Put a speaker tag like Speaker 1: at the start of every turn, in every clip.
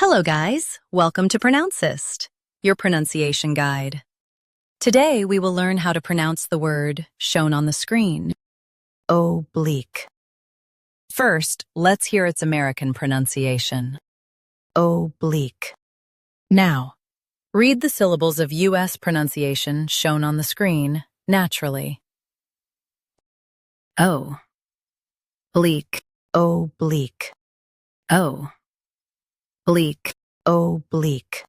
Speaker 1: Hello guys, welcome to Pronouncist, your pronunciation guide. Today we will learn how to pronounce the word shown on the screen, oblique. First, let's hear its American pronunciation, oblique. Now, read the syllables of U.S. pronunciation shown on the screen naturally. O, bleak, oblique. O, bleak, oblique.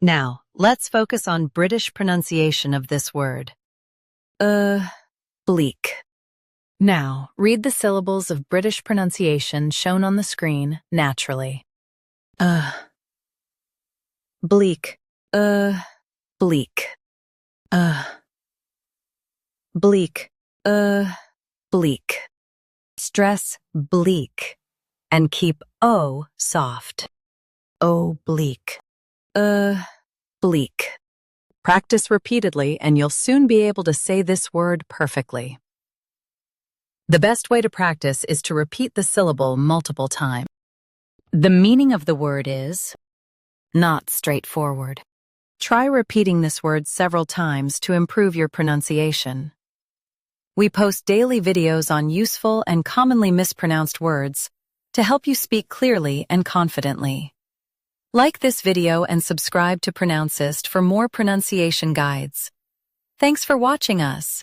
Speaker 1: Now, let's focus on British pronunciation of this word. Bleak. Now, read the syllables of British pronunciation shown on the screen naturally. Bleak, bleak. Bleak, bleak. Stress bleak and keep O soft. Oblique, bleak. Practice repeatedly and you'll soon be able to say this word perfectly. The best way to practice is to repeat the syllable multiple times. The meaning of the word is not straightforward. Try repeating this word several times to improve your pronunciation. We post daily videos on useful and commonly mispronounced words to help you speak clearly and confidently. Like this video and subscribe to Pronouncist for more pronunciation guides. Thanks for watching us.